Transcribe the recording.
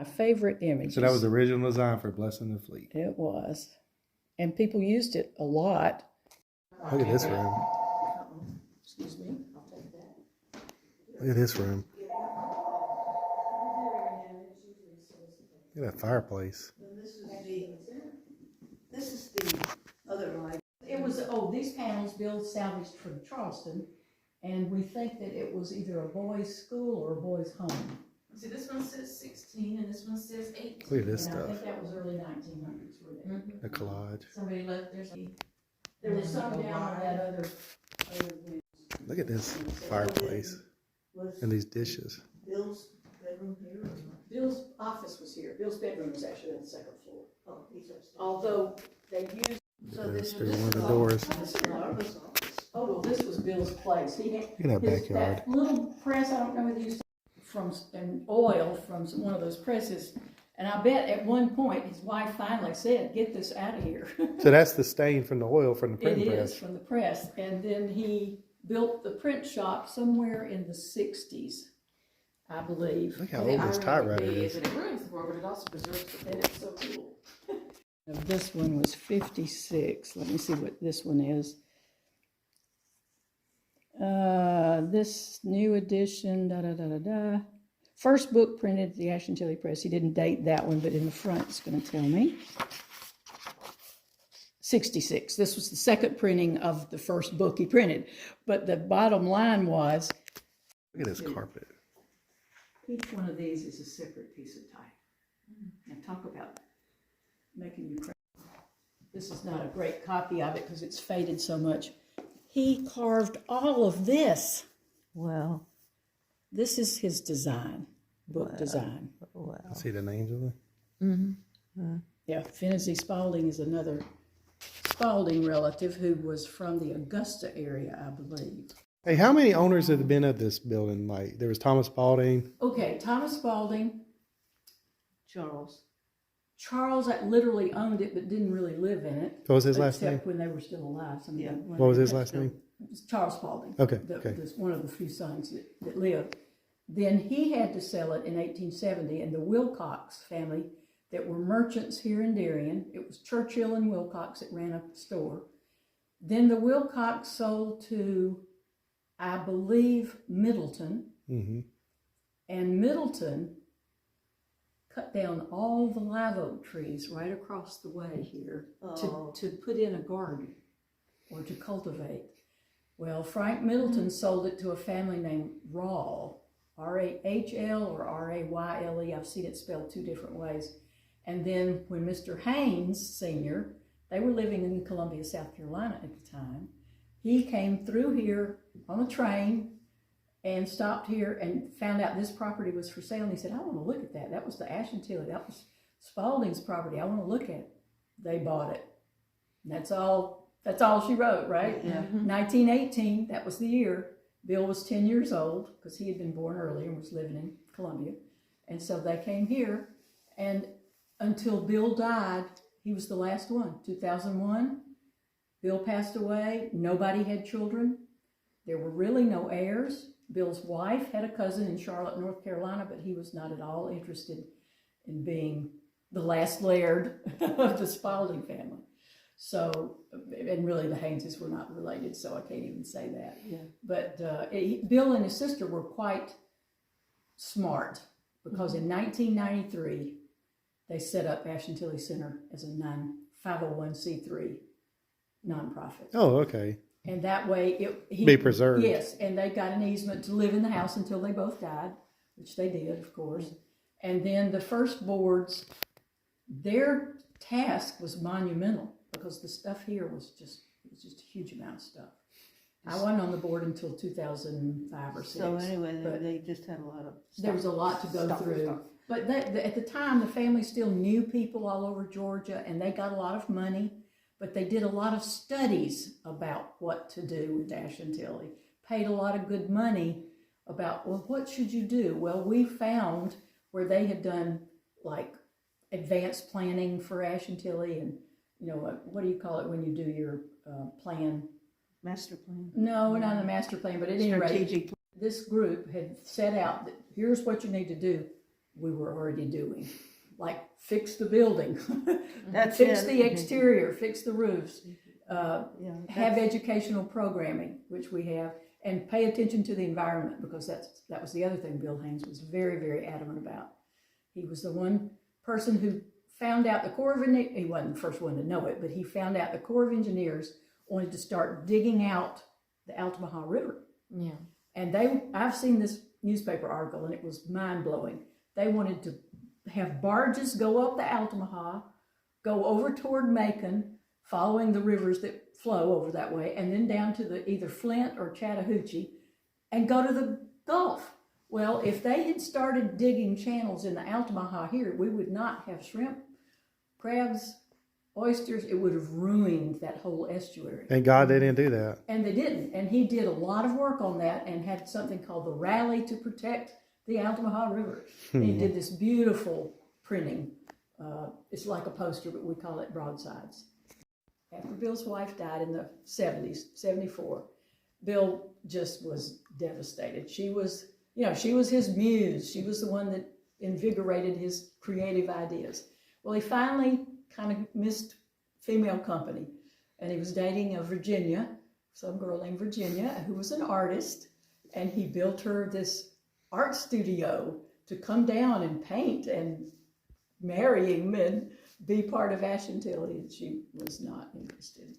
My favorite images. So that was the original design for Blessing the Fleet. It was. And people used it a lot. Look at this room. Excuse me. I'll take that. Look at this room. Look at that fireplace. This is the other line. It was, these panels Bill salvaged from Charleston, and we think that it was either a boys' school or a boys' home. See, this one says 16 and this one says 18. Look at this And stuff. I think that was early 1900s. The collage. Somebody left There was some down on that other wing. Look at this fireplace and these dishes. Bill's bedroom here? Bill's office was here. Bill's bedroom was actually on the second floor. Oh, he's upstairs. Although they used. So This this through one of the doors. This is Marva's office. Oh, well, this was Bill's place. He had Look at that backyard. that little press. I don't know whether you used to from oil from one of those presses. And I bet at one point his wife finally said, "Get this out of here." So that's the stain from the oil from the It printing is press. from the press. And then he built the print shop somewhere in the 60s, I believe. Look how old this typewriter is. It ruins the board, but it also preserves the And board. it's so cool. This one was 56. Let me see what this one is. This new edition, First book printed at the Ashantilly Press. He didn't date that one, but in the front it's going to tell me. 66. This was the second printing of the first book he printed. But the bottom line was, Look at this carpet. each one of these is a separate piece of type. Now talk about making you crazy. This is not a great copy of it because it's faded so much. He carved all of this. Wow. This is his design, book design. Wow. See the names of it? Mm-hmm. Yeah, Finney Spalding is another Spalding relative who was from the Augusta area, I believe. Hey, how many owners have been at this building? Like, there was Thomas Spalding. Okay, Thomas Spalding. Charles. Charles literally owned it but didn't really live in it. What was his last except name? when they were still alive. Yeah. What was his last name? It was Charles Spalding. Okay, okay. One of the few sons that lived. Then he had to sell it in 1870, and the Wilcox family that were merchants here in Darien. It was Churchill and Wilcox that ran a store. Then the Wilcox sold to, I believe, Middleton. Mm-hmm. And Middleton cut down all the live oak trees right across the way here to put in a garden or to cultivate. Well, Frank Middleton sold it to a family named Rahl, R-A-H-L or R-A-Y-L-E. I've seen it spelled two different ways. And then when Mr. Haynes Sr., they were living in Columbia, South Carolina at the time, he came through here on a train and stopped here and found out this property was for sale. And he said, "I want to look at that. That was the Ashantilly. That was Spalding's property. I want to look at it." They bought it. And that's all she wrote, right? Yeah. 1918, that was the year. Bill was 10 years old because he had been born early and was living in Columbia. And so they came here. And until Bill died, he was the last one. 2001, Bill passed away. Nobody had children. There were really no heirs. Bill's wife had a cousin in Charlotte, North Carolina, but he was not at all interested in being the last laird of the Spalding family. So, and really the Hayneses were not related, so I can't even say that. Yeah. But Bill and his sister were quite smart because in 1993, they set up Ashantilly Center as a 501c3 nonprofit. Oh, okay. And that way Be preserved. Yes, and they got an easement to live in the house until they both died, which they did, of course. And then the first boards, their task was monumental because the stuff here was just a huge amount of stuff. I wasn't on the board until 2005 or 6. So anyway, they just had a lot of stuff. There was a lot to go through. But at the time, the family still knew people all over Georgia, and they got a lot of money. But they did a lot of studies about what to do with Ashantilly, paid a lot of good money about, well, what should you do? Well, we found where they had done like advanced planning for Ashantilly and, what do you call it when you do your plan? Master plan. No, not a master plan, but at any rate, this group had set out that here's what you need to do. we were already doing. Like fix the building, That's fix it. the exterior, fix the roofs, Yeah, have that's- educational programming, which we have, and pay attention to the environment, because that was the other thing Bill Haynes was very, very adamant about. He was the one person who found out the Corps of Engineers, he wasn't the first one to know it, but he found out the Corps of Engineers wanted to start digging out the Altamaha River. Yeah. And I've seen this newspaper article and it was mind blowing. They wanted to have barges go up the Altamaha, go over toward Macon, following the rivers that flow over that way, and then down to the either Flint or Chattahoochee, and go to the Gulf. Well, if they had started digging channels in the Altamaha here, we would not have shrimp, crabs, oysters. It would have ruined that whole estuary. Thank God they didn't do that. And they didn't. And he did a lot of work on that and had something called the Rally to Protect the Altamaha River. And he did this beautiful printing. It's like a poster, but we call it broadsides. After Bill's wife died in the 70s, 74, Bill just was devastated. She was his muse. She was the one that invigorated his creative ideas. Well, he finally kind of missed female company, and he was dating a Virginia, some girl named Virginia, who was an artist, and he built her this art studio to come down and paint and marry him and be part of Ashantilly, and she was not interested.